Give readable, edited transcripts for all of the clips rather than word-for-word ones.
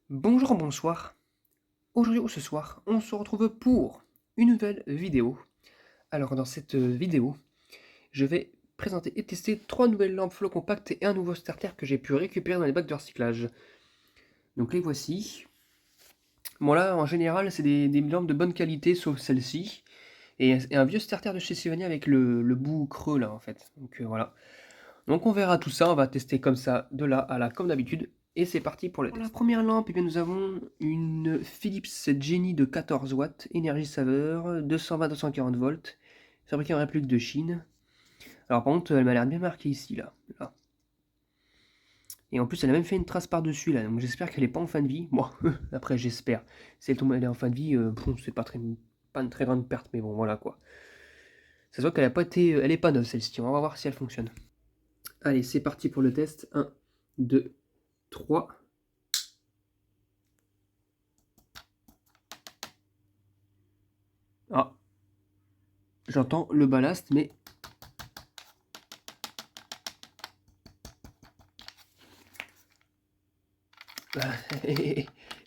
Bonjour, bonsoir. Aujourd'hui ou ce soir, on se retrouve pour une nouvelle vidéo. Alors dans cette vidéo, je vais présenter et tester 3 nouvelles lampes flow compactes et un nouveau starter que j'ai pu récupérer dans les bacs de recyclage. Donc les voici. Bon là, en général, c'est des lampes de bonne qualité, sauf celle-ci. Et un vieux starter de chez Sylvania avec le bout creux là en fait. Donc voilà. Donc on verra tout ça, on va tester comme ça, de là à là, comme d'habitude. Et c'est parti pour le test. Pour la première lampe, eh bien, nous avons une Philips Genie de 14 watts, énergie saveur, 220-240 volts, fabriquée en République de Chine. Alors par contre, elle m'a l'air bien marquée ici, là. Et en plus, elle a même fait une trace par-dessus, là, donc j'espère qu'elle n'est pas en fin de vie. Bon, après j'espère. Si elle tombe, elle est en fin de vie, bon, c'est pas une très grande perte, mais bon, voilà quoi. Ça se voit qu'elle a pas été, elle est pas neuve celle-ci, on va voir si elle fonctionne. Allez, c'est parti pour le test. 1, 2, 3. Ah, j'entends le ballast, mais...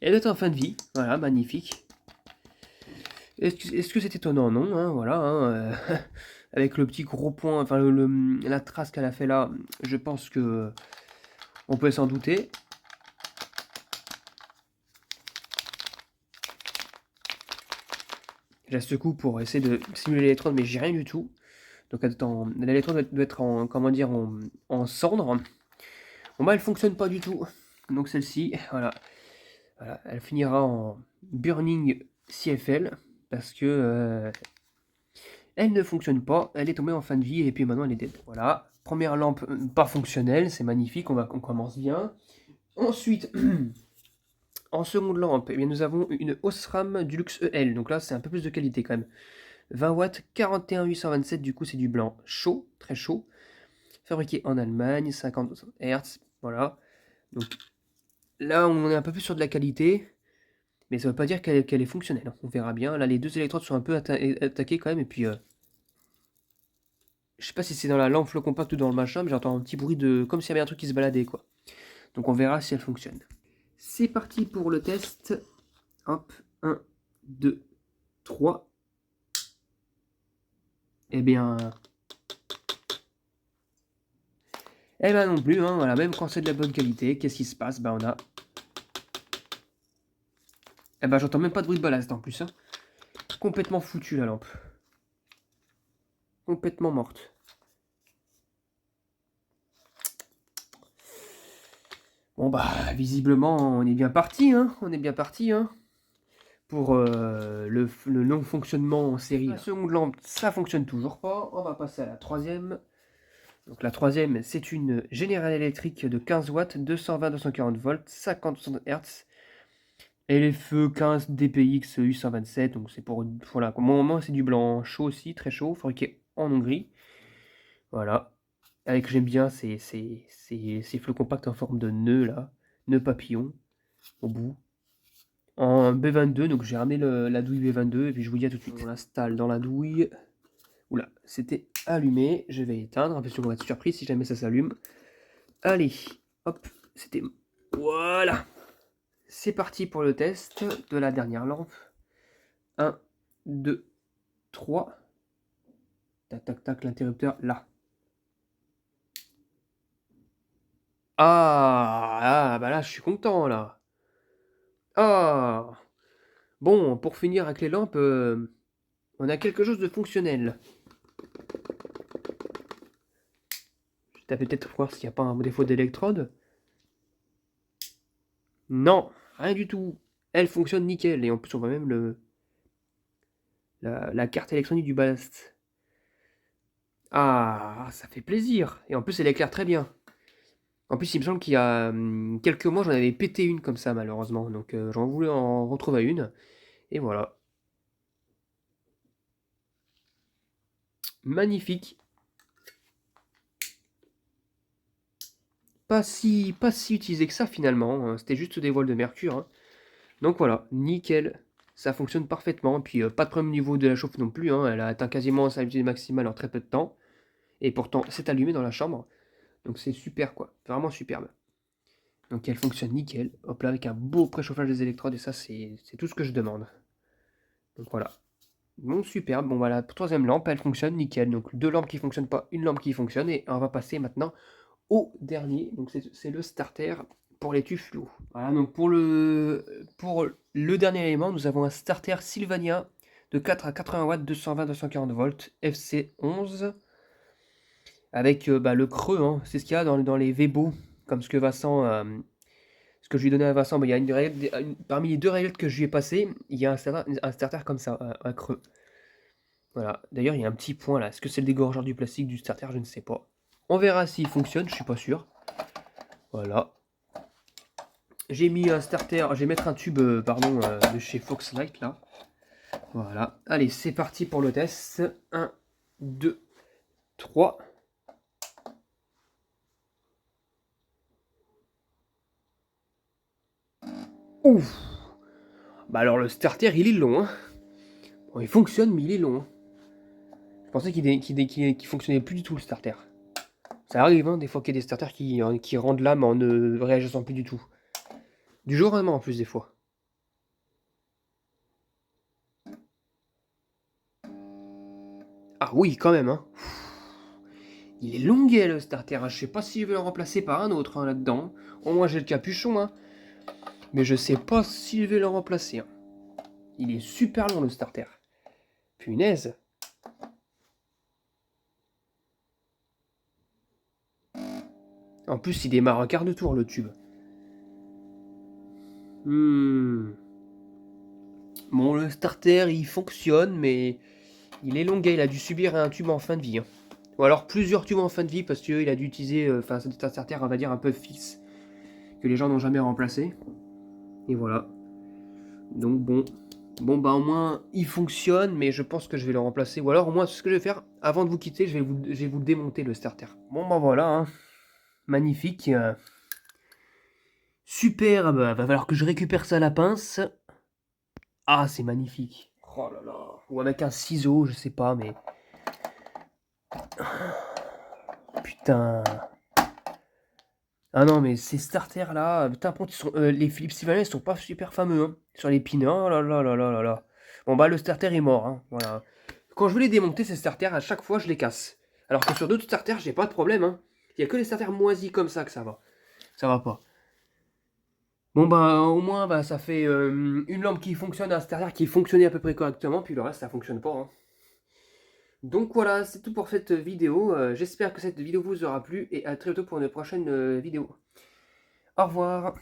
Elle est en fin de vie, voilà, magnifique. Est-ce que c'est étonnant? Non, hein, voilà. Hein, avec le petit gros point, enfin la trace qu'elle a fait là, je pense que on peut s'en douter. J'ai ce coup pour essayer de simuler l'électrode, mais j'ai rien du tout. Donc l'électrode doit être en, comment dire, en cendre. Bon bah elle fonctionne pas du tout. Donc celle-ci, voilà. Voilà, elle finira en burning CFL parce que elle ne fonctionne pas, elle est tombée en fin de vie et puis maintenant elle est dead. Voilà, première lampe pas fonctionnelle, c'est magnifique, on commence bien. Ensuite, en seconde lampe, eh bien, nous avons une Osram Dulux EL, donc là c'est un peu plus de qualité quand même. 20 watts, 41827, du coup c'est du blanc chaud, très chaud. Fabriqué en Allemagne, 50 Hz, voilà. Donc là on est un peu plus sur de la qualité. Mais ça veut pas dire qu'elle est fonctionnelle. On verra bien. Là, les deux électrodes sont un peu attaquées quand même. Et puis, je sais pas si c'est dans la lampe flow compact ou dans le machin, mais j'entends un petit bruit de... comme s'il y avait un truc qui se baladait, quoi. Donc on verra si elle fonctionne. C'est parti pour le test. Hop, 1, 2, 3. Eh bien... Eh ben non plus, hein, voilà. Même quand c'est de la bonne qualité, qu'est-ce qui se passe? Ben on a... Eh ben j'entends même pas de bruit de ballast en plus, hein. Complètement foutu la lampe. Complètement morte. Bon bah, visiblement, on est bien parti, hein. On est bien parti, hein. Pour le non-fonctionnement en série. La seconde lampe, ça fonctionne toujours pas. On va passer à la troisième. Donc la troisième, c'est une General Electric de 15 watts, 220-240 volts, 50-60 Hz. Et les feux 15 DPX U127, donc c'est pour... Voilà, au moment c'est du blanc chaud aussi, très chaud, fabriqué en Hongrie. Voilà. Avec, j'aime bien ces feux compacts en forme de nœud là, nœud papillon, au bout. En B22, donc j'ai ramené la douille B22 et puis je vous dis à tout de suite. On l'installe dans la douille. Oula, c'était allumé. Je vais éteindre parce qu'on va être surpris si jamais ça s'allume. Allez, hop, c'était... Voilà. C'est parti pour le test de la dernière lampe. 1, 2, 3. Tac, tac, tac, l'interrupteur là. Ah, bah là, je suis content là. Ah. Bon, pour finir avec les lampes, on a quelque chose de fonctionnel. Je vais peut-être voir s'il n'y a pas un défaut d'électrode. Non, rien du tout. Elle fonctionne nickel. Et en plus, on voit même la carte électronique du ballast. Ah, ça fait plaisir. Et en plus, elle éclaire très bien. En plus, il me semble qu'il y a quelques mois, j'en avais pété une comme ça, malheureusement. Donc, j'en voulais en retrouver une. Et voilà. Magnifique. Pas si utilisé que ça, finalement. Hein. C'était juste des voiles de mercure. Hein. Donc voilà, nickel. Ça fonctionne parfaitement. Et puis, pas de problème au niveau de la chauffe non plus. Hein. Elle a atteint quasiment sa vitesse maximale en très peu de temps. Et pourtant, c'est allumé dans la chambre. Donc c'est super quoi, vraiment superbe. Donc elle fonctionne nickel. Hop là, avec un beau préchauffage des électrodes, et ça c'est tout ce que je demande. Donc voilà. Bon, super. Bon voilà, troisième lampe, elle fonctionne nickel. Donc deux lampes qui fonctionnent pas, une lampe qui fonctionne. Et on va passer maintenant au dernier. Donc c'est le starter pour les tubes fluo. Voilà, donc pour le dernier élément, nous avons un starter Sylvania de 4 à 80 watts, 220-240 volts, FC11. Avec le creux, hein. C'est ce qu'il y a dans les Vébo, comme ce que Vincent, ce que je lui ai donné à Vincent. Il y a parmi les deux réglettes que je lui ai passées, il y a un starter comme ça, un creux. Voilà. D'ailleurs, il y a un petit point là. Est-ce que c'est le dégorgeur du plastique du starter? Je ne sais pas. On verra s'il fonctionne, je suis pas sûr. Voilà. J'ai mis un starter, je vais mettre un tube de chez Foxlight là. Voilà. Allez, c'est parti pour le test. 1, 2, 3. Ouf. Bah alors le starter, il est long, hein. Bon, il fonctionne, mais il est long, hein. Je pensais qu'il fonctionnait plus du tout le starter. Ça arrive, hein, des fois qu'il y a des starters qui rendent l'âme en ne réagissant plus du tout. Du jour au lendemain en plus, des fois. Ah oui, quand même, hein. Il est longuet le starter, hein. Je sais pas si je vais le remplacer par un autre, hein, là-dedans. Au moins j'ai le capuchon, hein. Mais je sais pas si je vais le remplacer, hein. Il est super long le starter. Punaise. En plus, il démarre un quart de tour le tube. Bon, le starter, il fonctionne, mais il est longuet. Il a dû subir un tube en fin de vie, hein. Ou alors plusieurs tubes en fin de vie, parce qu'il a dû utiliser... Enfin, c'est un starter, on va dire, un peu fixe, que les gens n'ont jamais remplacé. Et voilà. Donc bon. Bon, bah au moins, il fonctionne, mais je pense que je vais le remplacer. Ou alors, au moins, ce que je vais faire, avant de vous quitter, je vais vous démonter le starter. Bon, bah voilà, hein. Magnifique. Super, bah, va falloir que je récupère ça à la pince. Ah, c'est magnifique. Oh là là. Ou avec un ciseau, je sais pas, mais... Putain. Ah non, mais ces starters là, putain, par contre, les Philips Sylvania, ils sont pas super fameux, hein, sur les pins. Oh là là là là là là. Bon bah le starter est mort, hein, voilà. Quand je veux les démonter, ces starters, à chaque fois je les casse. Alors que sur d'autres starters, j'ai pas de problème, hein. Il y a que les starters moisis comme ça que ça va. Ça va pas. Bon bah au moins bah ça fait une lampe qui fonctionne, un starter qui fonctionnait à peu près correctement, puis le reste ça fonctionne pas, hein. Donc voilà, c'est tout pour cette vidéo. J'espère que cette vidéo vous aura plu et à très bientôt pour une prochaine vidéo. Au revoir.